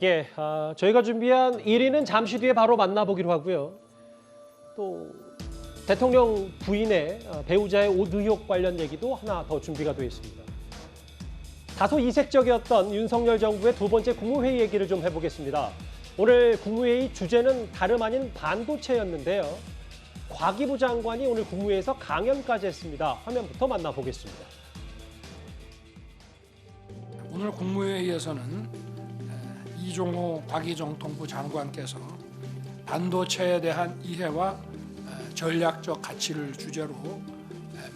예, 저희가 준비한 1위는 잠시 뒤에 바로 만나보기로 하고요. 또 대통령 부인의 배우자의 옷 의혹 관련 얘기도 하나 더 준비가 되어 있습니다. 다소 이색적이었던 윤석열 정부의 두 번째 국무회의 얘기를 좀 해보겠습니다. 오늘 국무회의 주제는 다름 아닌 반도체였는데요. 과기부 장관이 오늘 국무회의에서 강연까지 했습니다. 화면부터 만나보겠습니다. 오늘 국무회의에서는 이종호 과기정통부 장관께서 반도체에 대한 이해와 전략적 가치를 주제로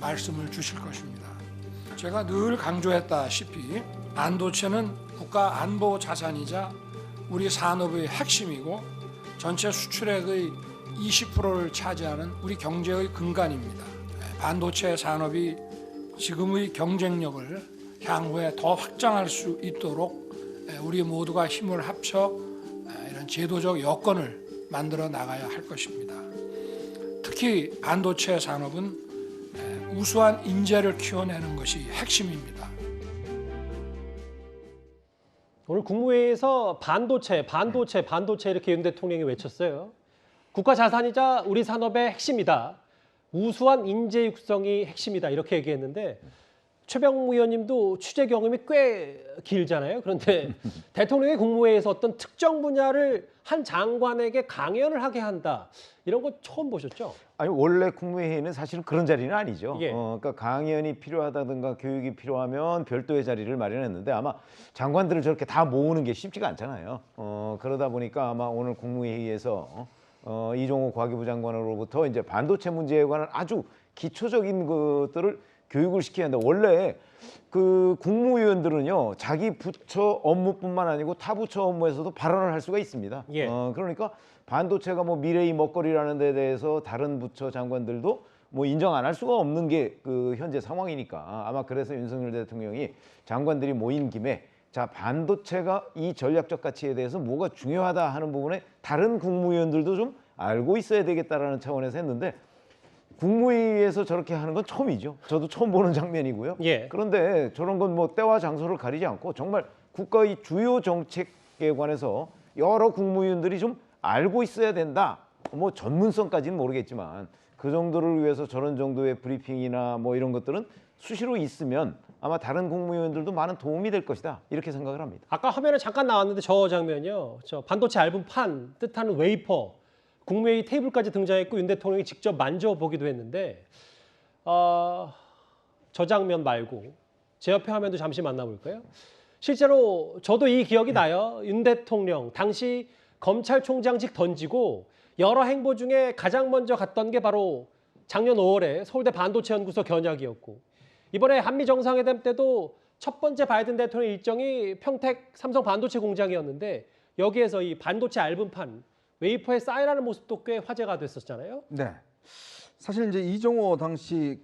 말씀을 주실 것입니다. 제가 늘 강조했다시피 반도체는 국가 안보 자산이자 우리 산업의 핵심이고 전체 수출액의 20%를 차지하는 우리 경제의 근간입니다. 반도체 산업이 지금의 경쟁력을 향후에 더 확장할 수 있도록 우리 모두가 힘을 합쳐 이런 제도적 여건을 만들어 나가야 할 것입니다. 특히 반도체 산업은 우수한 인재를 키워내는 것이 핵심입니다. 오늘 국무회의에서 반도체 이렇게 윤 대통령이 외쳤어요. 국가 자산이자 우리 산업의 핵심이다. 우수한 인재 육성이 핵심이다. 이렇게 얘기했는데 최병무 의원님도 취재 경험이 꽤 길잖아요. 그런데 대통령이 국무회의에서 어떤 특정 분야를 한 장관에게 강연을 하게 한다. 이런 거 처음 보셨죠? 아니 원래 국무회의는 사실은 그런 자리는 아니죠. 예. 그러니까 강연이 필요하다든가 교육이 필요하면 별도의 자리를 마련했는데 아마 장관들을 저렇게 다 모으는 게 쉽지가 않잖아요. 그러다 보니까 아마 오늘 국무회의에서 이종호 과기부 장관으로부터 이제 반도체 문제에 관한 아주 기초적인 것들을 교육을 시켜야 한다. 원래 그 국무위원들은요 자기 부처 업무뿐만 아니고 타 부처 업무에서도 발언을 할 수가 있습니다. 예. 그러니까 반도체가 뭐 미래의 먹거리라는 데 대해서 다른 부처 장관들도 뭐 인정 안 할 수가 없는 게 그 현재 상황이니까 아마 그래서 윤석열 대통령이 장관들이 모인 김에 자 반도체가 이 전략적 가치에 대해서 뭐가 중요하다 하는 부분에 다른 국무위원들도 좀 알고 있어야 되겠다라는 차원에서 했는데 국무회의에서 저렇게 하는 건 처음이죠. 저도 처음 보는 장면이고요. 예. 그런데 저런 건 뭐 때와 장소를 가리지 않고 정말 국가의 주요 정책에 관해서 여러 국무위원들이 좀 알고 있어야 된다. 뭐 전문성까지는 모르겠지만 그 정도를 위해서 저런 정도의 브리핑이나 뭐 이런 것들은 수시로 있으면 아마 다른 국무위원들도 많은 도움이 될 것이다. 이렇게 생각을 합니다. 아까 화면에 잠깐 나왔는데 저 장면이요. 저 반도체 얇은 판 뜻하는 웨이퍼. 국무회의 테이블까지 등장했고 윤 대통령이 직접 만져보기도 했는데 저 장면 말고 제 옆에 화면도 잠시 만나볼까요? 실제로 저도 이 기억이 나요. 윤 대통령 당시 검찰총장직 던지고 여러 행보 중에 가장 먼저 갔던 게 바로 작년 5월에 서울대 반도체연구소 견학이었고 이번에 한미 정상회담 때도 첫 번째 바이든 대통령 일정이 평택 삼성 반도체 공장이었는데 여기에서 이 반도체 얇은 판 웨이퍼에 사인하는 모습도 꽤 화제가 됐었잖아요. 네. 사실 이제 이종호 당시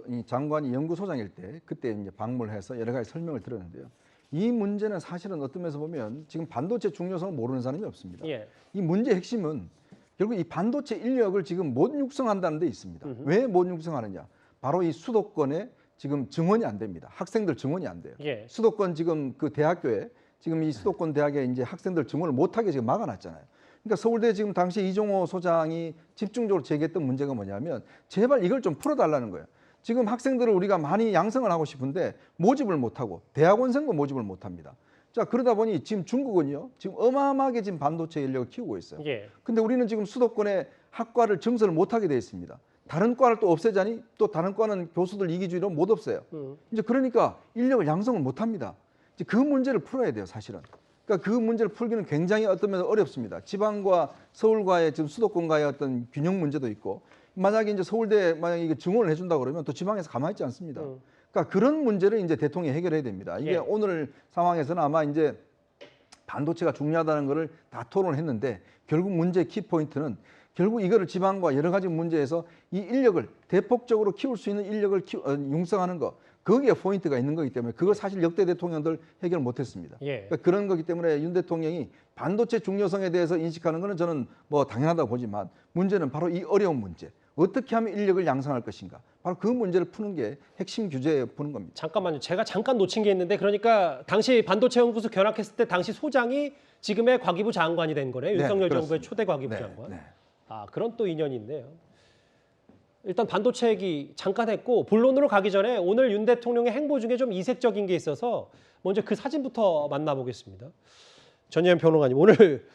이 장관이 연구소장일 때 그때 이제 방문을 해서 여러 가지 설명을 들었는데요. 이 문제는 사실은 어떤 면에서 보면 지금 반도체 중요성을 모르는 사람이 없습니다. 예. 이 문제의 핵심은 결국 이 반도체 인력을 지금 못 육성한다는 데 있습니다. 왜 못 육성하느냐? 바로 이 수도권에 지금 증원이 안 됩니다. 학생들 증원이 안 돼요. 예. 수도권 지금 그 대학교에 지금 이 수도권 대학에 이제 학생들 증원을 못하게 지금 막아놨잖아요. 그러니까 서울대 지금 당시 이종호 소장이 집중적으로 제기했던 문제가 뭐냐면 제발 이걸 좀 풀어달라는 거예요. 지금 학생들을 우리가 많이 양성을 하고 싶은데 모집을 못하고 대학원생도 모집을 못합니다. 자 그러다 보니 지금 중국은요 지금 어마어마하게 지금 반도체 인력을 키우고 있어요. 예. 근데 우리는 지금 수도권에 학과를 증설을 못하게 돼 있습니다. 다른 과를 또 없애자니 또 다른 과는 교수들 이기주의로 못 없애요. 이제 그러니까 인력을 양성을 못합니다. 이제 그 문제를 풀어야 돼요, 사실은. 그러니까 그 문제를 풀기는 굉장히 어떤 면에서 어렵습니다. 지방과 서울과의 지금 수도권과의 어떤 균형 문제도 있고 만약에 이제 서울대 만약에 이게 증원을 해준다 그러면 또 지방에서 가만히 있지 않습니다. 그러니까 그런 문제를 이제 대통령이 해결해야 됩니다. 이게 예. 오늘 상황에서는 아마 이제 반도체가 중요하다는 것을 다 토론을 했는데 결국 문제의 키포인트는 결국 이거를 지방과 여러 가지 문제에서 이 인력을 대폭적으로 키울 수 있는 인력을 융성하는 것 거기에 포인트가 있는 거기 때문에 그걸 사실 역대 대통령들 해결 못했습니다. 예. 그러니까 그런 거기 때문에 윤 대통령이 반도체 중요성에 대해서 인식하는 것은 저는 뭐 당연하다고 보지만 문제는 바로 이 어려운 문제. 어떻게 하면 인력을 양성할 것인가. 바로 그 문제를 푸는 게 핵심 규제에 보는 겁니다. 잠깐만요. 제가 잠깐 놓친 게 있는데 그러니까 당시 반도체 연구소 견학했을 때 당시 소장이 지금의 과기부 장관이 된 거네요. 네, 윤석열 그렇습니다. 정부의 초대 과기부 네, 장관. 네. 아, 그런 또 인연이 있네요. 일단 반도체 얘기 잠깐 했고 본론으로 가기 전에 오늘 윤 대통령의 행보 중에 좀 이색적인 게 있어서 먼저 그 사진부터 만나보겠습니다. 전예현 평론가님, 오늘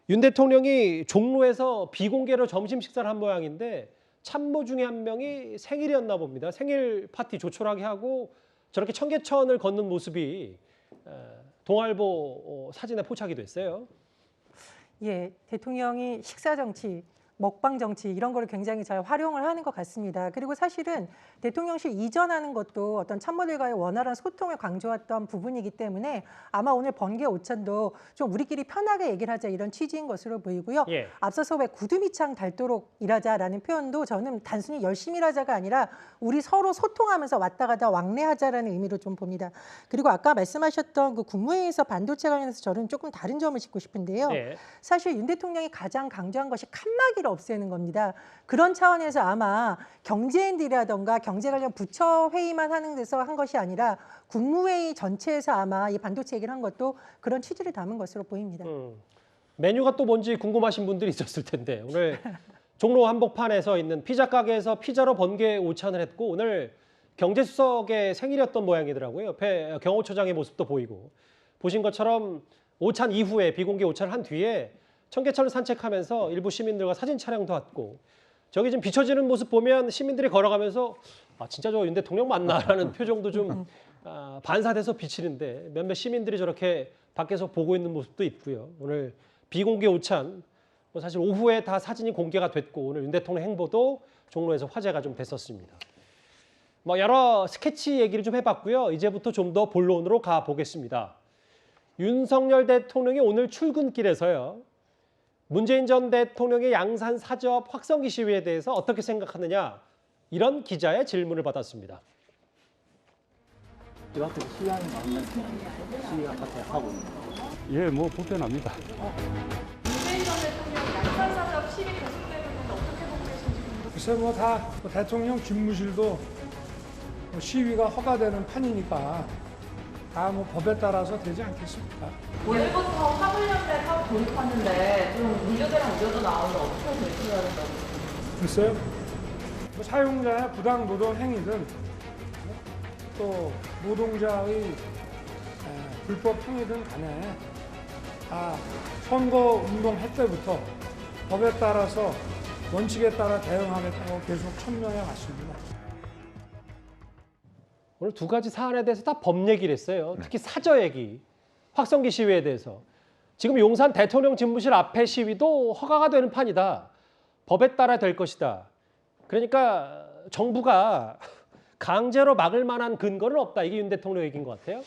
윤 대통령이 종로에서 비공개로 점심 식사를 한 모양인데 참모 중에 한 명이 생일이었나 봅니다. 생일 파티 조촐하게 하고 저렇게 청계천을 걷는 모습이 동아일보 사진에 포착이 됐어요. 예, 대통령이 식사 정치, 먹방 정치 이런 거를 굉장히 잘 활용을 하는 것 같습니다. 그리고 사실은 대통령실 이전하는 것도 어떤 참모들과의 원활한 소통을 강조했던 부분이기 때문에 아마 오늘 번개 오찬도 좀 우리끼리 편하게 얘기를 하자 이런 취지인 것으로 보이고요. 예. 앞서서 왜 구두미창 닳도록 일하자라는 표현도 저는 단순히 열심히 일하자가 아니라 우리 서로 소통하면서 왔다 갔다 왕래하자라는 의미로 좀 봅니다. 그리고 아까 말씀하셨던 그 국무회의에서 반도체 관련해서 저는 조금 다른 점을 짚고 싶은데요. 예. 사실 윤 대통령이 가장 강조한 것이 칸막이를 없애는 겁니다. 그런 차원에서 아마 경제인들이라던가 경제 관련 부처 회의만 하는 데서 한 것이 아니라 국무회의 전체에서 아마 이 반도체 얘기를 한 것도 그런 취지를 담은 것으로 보입니다. 메뉴가 또 뭔지 궁금하신 분들이 있었을 텐데 오늘 종로 한복판에서 있는 피자 가게에서 피자로 번개 오찬을 했고 오늘 경제수석의 생일이었던 모양이더라고요. 옆에 경호처장의 모습도 보이고 보신 것처럼 오찬 이후에 비공개 오찬을 한 뒤에 청계천을 산책하면서 일부 시민들과 사진 촬영도 왔고 저기 지금 비춰지는 모습 보면 시민들이 걸어가면서 아 진짜 저 윤 대통령 맞나라는 표정도 좀 반사돼서 비치는데 몇몇 시민들이 저렇게 밖에서 보고 있는 모습도 있고요. 오늘 비공개 오찬 뭐 사실 오후에 다 사진이 공개가 됐고 오늘 윤 대통령 행보도 종로에서 화제가 좀 됐었습니다. 뭐 여러 스케치 얘기를 좀 해봤고요. 이제부터 좀 더 본론으로 가 보겠습니다. 윤석열 대통령이 오늘 출근길에서요. 문재인 전 대통령의 양산 사저업 확성기 시위에 대해서 어떻게 생각하느냐 이런 기자의 질문을 받았습니다. 이렇게 시위하는 마음은 시위 같아 하고 있는 거예요. 예, 뭐 불편합니다. 문재인 전 대통령 양산사적 시위 계속되는 건 어떻게 보고 계신지 글쎄 뭐 다 대통령 집무실도 뭐 시위가 허가되는 판이니까 다 뭐 법에 따라서 되지 않겠습니까? 오늘부터 화물연대 사업 돌입하는데 좀 문제되는 우려도 나오는데 어떻게 대처해야 된다고 보세요? 글쎄요. 뭐 사용자의 부당 노동 행위든 또 노동자의 불법 행위든 간에 선거 운동할 때부터 법에 따라서 원칙에 따라 대응하겠다고 계속 천명해 왔습니다. 오늘 두 가지 사안에 대해서 다 법 얘기를 했어요. 특히 사저 얘기, 확성기 시위에 대해서. 지금 용산 대통령 집무실 앞에 시위도 허가가 되는 판이다. 법에 따라 될 것이다. 그러니까 정부가 강제로 막을 만한 근거는 없다. 이게 윤 대통령 얘기인 것 같아요.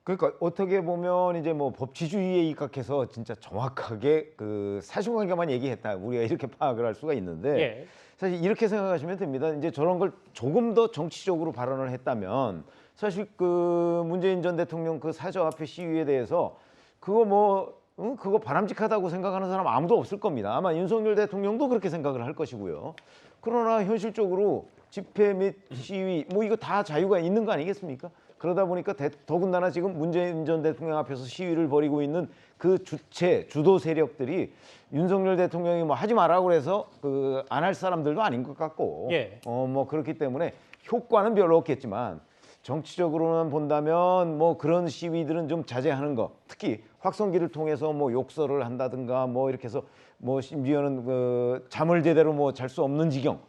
그러니까 어떻게 보면 이제 뭐 법치주의에 입각해서 진짜 정확하게 그 사실관계만 얘기했다. 우리가 이렇게 파악을 할 수가 있는데 예. 사실 이렇게 생각하시면 됩니다. 이제 저런 걸 조금 더 정치적으로 발언을 했다면 사실 그 문재인 전 대통령 그 사저 앞에 시위에 대해서 그거 뭐 그거 바람직하다고 생각하는 사람 아무도 없을 겁니다. 아마 윤석열 대통령도 그렇게 생각을 할 것이고요. 그러나 현실적으로 집회 및 시위 뭐 이거 다 자유가 있는 거 아니겠습니까? 그러다 보니까 더군다나 지금 문재인 전 대통령 앞에서 시위를 벌이고 있는 그 주도 세력들이 윤석열 대통령이 뭐 하지 말라고 그래서 그 안 할 사람들도 아닌 것 같고 예. 뭐 그렇기 때문에 효과는 별로 없겠지만 정치적으로만 본다면 뭐 그런 시위들은 좀 자제하는 거, 특히 확성기를 통해서 뭐 욕설을 한다든가 뭐 이렇게 해서 뭐 심지어는 그 잠을 제대로 뭐 잘 수 없는 지경,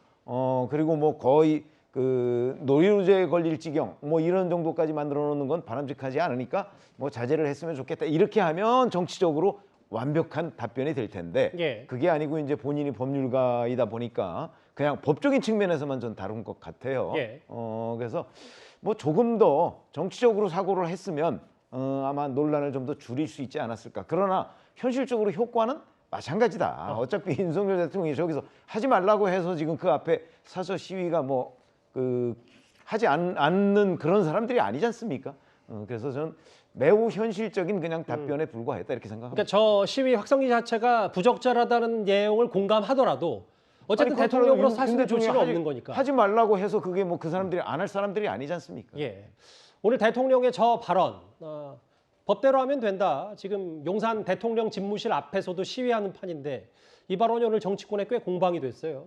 그리고 뭐 거의 그 노이로제에 걸릴 지경 뭐 이런 정도까지 만들어 놓는 건 바람직하지 않으니까 뭐 자제를 했으면 좋겠다. 이렇게 하면 정치적으로 완벽한 답변이 될 텐데 예. 그게 아니고 이제 본인이 법률가이다 보니까 그냥 법적인 측면에서만 좀 다룬 것 같아요. 예. 그래서 뭐 조금 더 정치적으로 사고를 했으면 아마 논란을 좀 더 줄일 수 있지 않았을까. 그러나 현실적으로 효과는 마찬가지다. 어차피 윤석열 대통령이 저기서 하지 말라고 해서 지금 그 앞에 사저 시위가 뭐 하지 않는 그런 사람들이 아니지 않습니까? 그래서 저는 매우 현실적인 그냥 답변에 불과했다 이렇게 생각합니다. 그러니까 저 시위 확성기 자체가 부적절하다는 내용을 공감하더라도 어쨌든 아니, 대통령으로 윤 사실은 대통령이 조치는 없는 거니까. 하지 말라고 해서 그게 뭐 그 사람들이 안 할 사람들이 아니지 않습니까? 예. 오늘 대통령의 저 발언 법대로 하면 된다. 지금 용산 대통령 집무실 앞에서도 시위하는 판인데 이 발언이 오늘 정치권에 꽤 공방이 됐어요.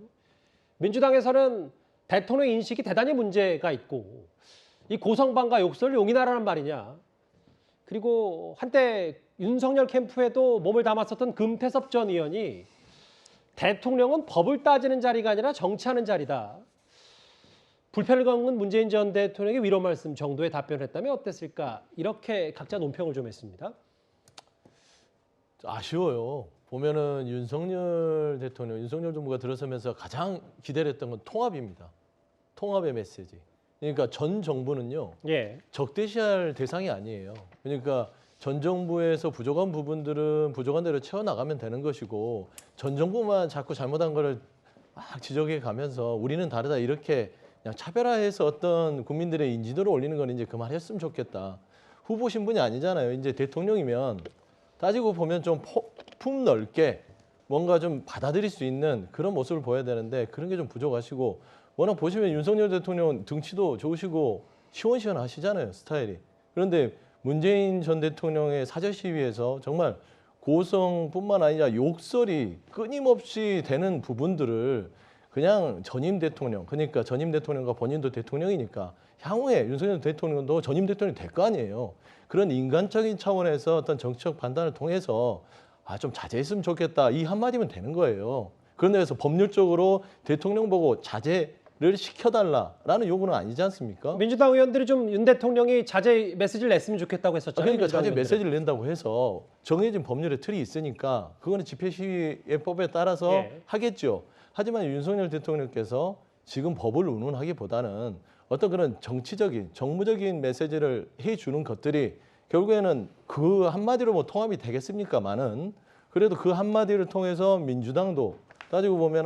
민주당에서는 대통령 인식이 대단히 문제가 있고 이 고성방가 욕설을 용인하라는 말이냐. 그리고 한때 윤석열 캠프에도 몸을 담았었던 금태섭 전 의원이 대통령은 법을 따지는 자리가 아니라 정치하는 자리다. 불편을 겪는 문재인 전 대통령의 위로 말씀 정도의 답변을 했다면 어땠을까? 이렇게 각자 논평을 좀 했습니다. 아쉬워요. 보면은 윤석열 대통령, 윤석열 정부가 들어서면서 가장 기대를 했던 건 통합입니다. 통합의 메시지. 그러니까 전 정부는요. 예. 적대시할 대상이 아니에요. 그러니까 전 정부에서 부족한 부분들은 부족한 대로 채워나가면 되는 것이고 전 정부만 자꾸 잘못한 거를 막 지적해 가면서 우리는 다르다 이렇게 그냥 차별화해서 어떤 국민들의 인지도를 올리는 건 이제 그만했으면 좋겠다. 후보 신분이 아니잖아요. 이제 대통령이면 따지고 보면 좀 품 넓게 뭔가 좀 받아들일 수 있는 그런 모습을 보여야 되는데 그런 게 좀 부족하시고 워낙 보시면 윤석열 대통령 등치도 좋으시고 시원시원하시잖아요. 스타일이. 그런데 문재인 전 대통령의 사저 시위에서 정말 고성뿐만 아니라 욕설이 끊임없이 되는 부분들을 그냥 전임 대통령, 그러니까 전임 대통령과 본인도 대통령이니까 향후에 윤석열 대통령도 전임 대통령이 될 거 아니에요. 그런 인간적인 차원에서 어떤 정치적 판단을 통해서 좀 자제했으면 좋겠다. 이 한마디면 되는 거예요. 그런데 그래서 법률적으로 대통령 보고 자제를 시켜달라라는 요구는 아니지 않습니까? 민주당 의원들이 좀 윤 대통령이 자제 메시지를 냈으면 좋겠다고 했었잖아요. 그러니까 민주당 자제 의원들은. 메시지를 낸다고 해서 정해진 법률의 틀이 있으니까 그거는 집회시위법에 따라서 예. 하겠죠. 하지만 윤석열 대통령께서 지금 법을 운운하기보다는 어떤 그런 정치적인, 정무적인 메시지를 해주는 것들이 결국에는 그 한마디로 뭐 통합이 되겠습니까만은 그래도 그 한마디를 통해서 민주당도 따지고 보면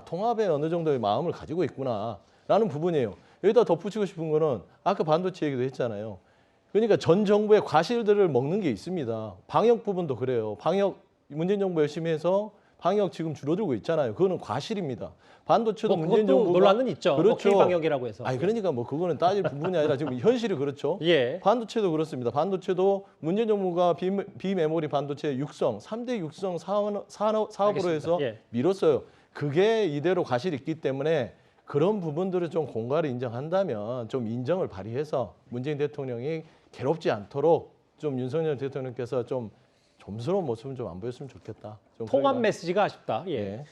통합에 어느 정도의 마음을 가지고 있구나라는 부분이에요. 여기다 덧붙이고 싶은 거는 아까 반도체 얘기도 했잖아요. 그러니까 전 정부의 과실들을 먹는 게 있습니다. 방역 부분도 그래요. 방역 문재인 정부 열심히 해서 방역 지금 줄어들고 있잖아요. 그거는 과실입니다. 반도체도 문재인 그것도 정부가 논란은 있죠. 그렇죠. K-방역이라고 해서. 그러니까 뭐 그거는 따질 부분이 아니라 지금 현실이 그렇죠. 예. 반도체도 그렇습니다. 반도체도 문재인 정부가 비메모리 반도체 육성 3대 육성 사업으로 알겠습니다. 해서 예. 밀었어요. 그게 이대로 과실이 있기 때문에 그런 부분들을 좀 공과를 인정한다면 좀 인정을 발휘해서 문재인 대통령이 괴롭지 않도록 좀 윤석열 대통령께서 좀 점스러운 모습은 좀 안 보였으면 좋겠다. 좀 통합 저희가- 메시지가 아쉽다. 예. 예.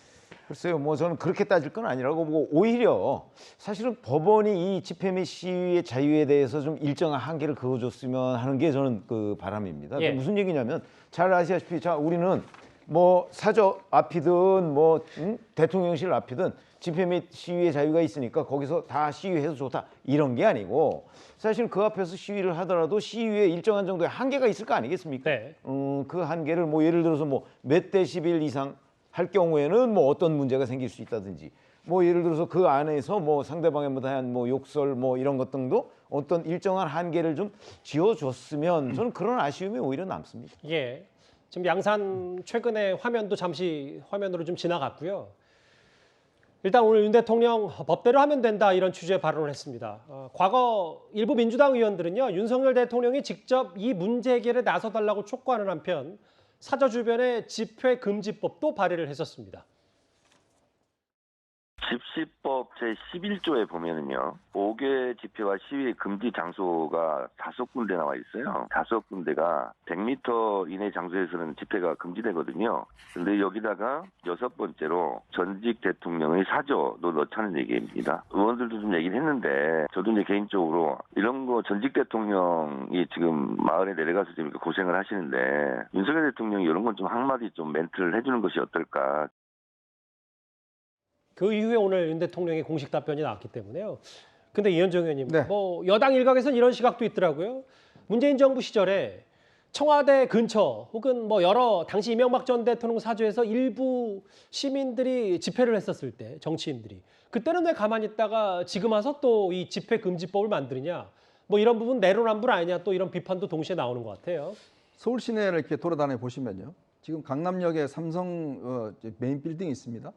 글쎄요, 뭐 저는 그렇게 따질 건 아니라고 보고 오히려 사실은 법원이 이 집회 및 시위의 자유에 대해서 좀 일정한 한계를 그어줬으면 하는 게 저는 그 바람입니다. 예. 무슨 얘기냐면 잘 아시다시피 자 우리는 뭐 사저 앞이든 뭐 대통령실 앞이든 집회 및 시위의 자유가 있으니까 거기서 다 시위해도 좋다 이런 게 아니고 사실 그 앞에서 시위를 하더라도 시위에 일정한 정도의 한계가 있을 거 아니겠습니까? 네. 그 한계를 뭐 예를 들어서 뭐 몇 데시벨 이상 할 경우에는 뭐 어떤 문제가 생길 수 있다든지 뭐 예를 들어서 그 안에서 뭐 상대방에 대한 뭐 욕설 뭐 이런 것 등도 어떤 일정한 한계를 좀 지어줬으면 저는 그런 아쉬움이 오히려 남습니다. 예. 지금 양산 최근에 화면도 잠시 화면으로 좀 지나갔고요. 일단 오늘 윤 대통령 법대로 하면 된다 이런 취지의 발언을 했습니다. 과거 일부 민주당 의원들은요. 윤석열 대통령이 직접 이 문제 해결에 나서달라고 촉구하는 한편 사저 주변에 집회 금지법도 발의를 했었습니다. 집시법 제11조에 보면은요, 5개 집회와 시위 금지 장소가 5군데 나와 있어요. 5군데가 100m 이내 장소에서는 집회가 금지되거든요. 근데 여기다가 6번째로 전직 대통령의 사저도 넣자는 얘기입니다. 의원들도 좀 얘기를 했는데, 저도 이제 개인적으로 이런 거 전직 대통령이 지금 마을에 내려가서 지금 이렇게 고생을 하시는데, 윤석열 대통령이 이런 건 좀 한마디 좀 멘트를 해주는 것이 어떨까. 그 이후에 오늘 윤 대통령의 공식 답변이 나왔기 때문에요. 근데 이현정 의원님, 네. 뭐 여당 일각에서는 이런 시각도 있더라고요. 문재인 정부 시절에 청와대 근처 혹은 뭐 여러 당시 이명박 전 대통령 사저에서 일부 시민들이 집회를 했었을 때 정치인들이 그때는 왜 가만히 있다가 지금 와서 또 이 집회 금지법을 만드느냐 뭐 이런 부분 내로남불 아니냐 또 이런 비판도 동시에 나오는 것 같아요. 서울 시내를 이렇게 돌아다녀 보시면요. 지금 강남역에 삼성 메인 빌딩이 있습니다.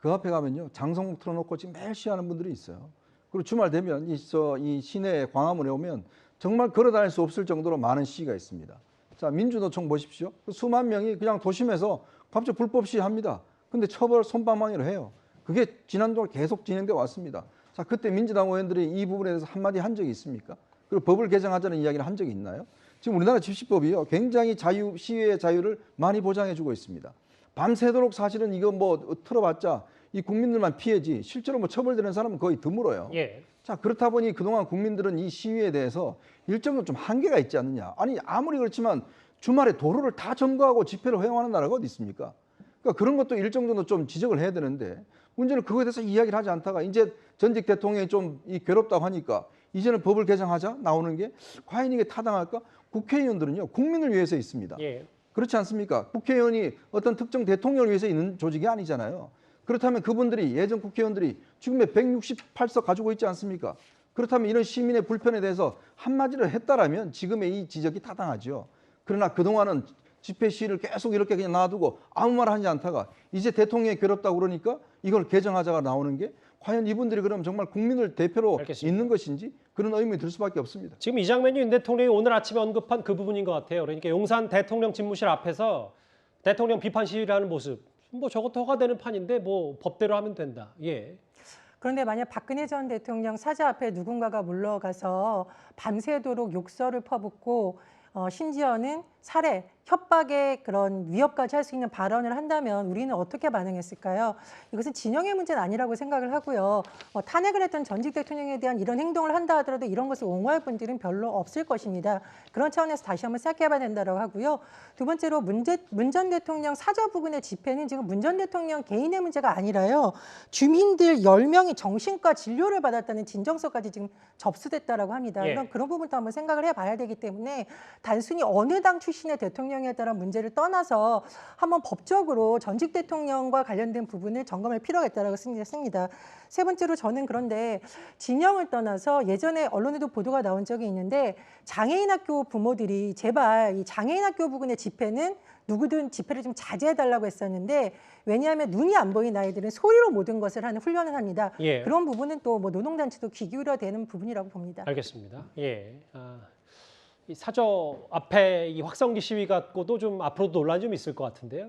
그 앞에 가면요 장성목 틀어놓고 지금 매일 시위하는 분들이 있어요. 그리고 주말 되면 이 시내 광화문에 오면 정말 걸어다닐 수 없을 정도로 많은 시위가 있습니다. 자, 민주노총 보십시오. 그 수만 명이 그냥 도심에서 갑자기 불법 시위합니다. 근데 처벌 솜방망이로 해요. 그게 지난동안 계속 진행돼 왔습니다. 자, 그때 민주당 의원들이 이 부분에 대해서 한마디 한 적이 있습니까? 그리고 법을 개정하자는 이야기를 한 적이 있나요? 지금 우리나라 집시법이요 굉장히 시위의 자유를 많이 보장해주고 있습니다. 밤새도록 사실은 이거 뭐 틀어봤자 이 국민들만 피해지 실제로 뭐 처벌되는 사람은 거의 드물어요. 예. 자, 그렇다 보니 그동안 국민들은 이 시위에 대해서 일정은 좀 한계가 있지 않느냐. 아니 아무리 그렇지만 주말에 도로를 다 점거하고 집회를 허용하는 나라가 어디 있습니까? 그러니까 그런 것도 일정 정도 좀 지적을 해야 되는데 문제는 그거에 대해서 이야기를 하지 않다가 이제 전직 대통령이 좀 괴롭다고 하니까 이제는 법을 개정하자 나오는 게 과연 이게 타당할까? 국회의원들은요 국민을 위해서 있습니다. 예. 그렇지 않습니까? 국회의원이 어떤 특정 대통령을 위해서 있는 조직이 아니잖아요. 그렇다면 그분들이 예전 국회의원들이 지금의 168석 가지고 있지 않습니까? 그렇다면 이런 시민의 불편에 대해서 한마디를 했다라면 지금의 이 지적이 타당하죠. 그러나 그동안은 집회 시위를 계속 이렇게 그냥 놔두고 아무 말 하지 않다가 이제 대통령이 괴롭다고 그러니까 이걸 개정하자가 나오는 게 과연 이분들이 그럼 정말 국민을 대표로 알겠습니다. 있는 것인지 그런 의문이 들 수밖에 없습니다. 지금 이 장면이 윤 대통령이 오늘 아침에 언급한 그 부분인 것 같아요. 그러니까 용산 대통령 집무실 앞에서 대통령 비판 시위를 하는 모습. 뭐 저것도 허가되는 판인데 뭐 법대로 하면 된다. 예. 그런데 만약 박근혜 전 대통령 사자 앞에 누군가가 물러가서 밤새도록 욕설을 퍼붓고 심지어는 살해, 협박의 그런 위협까지 할 수 있는 발언을 한다면 우리는 어떻게 반응했을까요? 이것은 진영의 문제는 아니라고 생각을 하고요. 탄핵을 했던 전직 대통령에 대한 이런 행동을 한다 하더라도 이런 것을 옹호할 분들은 별로 없을 것입니다. 그런 차원에서 다시 한번 생각해봐야 된다고 하고요. 두 번째로 문 전 대통령 사저 부근의 집회는 지금 문 전 대통령 개인의 문제가 아니라요. 주민들 10명이 정신과 진료를 받았다는 진정서까지 지금 접수됐다라고 합니다. 예. 그런 부분도 한번 생각을 해봐야 되기 때문에 단순히 어느 당 출신의 대통령에 따른 문제를 떠나서 한번 법적으로 전직 대통령과 관련된 부분을 점검할 필요가 있다고 생각했습니다. 세 번째로 저는 그런데 진영을 떠나서 예전에 언론에도 보도가 나온 적이 있는데 장애인 학교 부모들이 제발 이 장애인 학교 부근의 집회는 누구든 집회를 좀 자제해달라고 했었는데 왜냐하면 눈이 안 보이는 아이들은 소리로 모든 것을 하는 훈련을 합니다. 예. 그런 부분은 또 뭐 노동단체도 귀 기울여야 되는 부분이라고 봅니다. 알겠습니다. 예. 이 사저 앞에 이 확성기 시위 갖고도 좀 앞으로도 논란이 좀 있을 것 같은데요.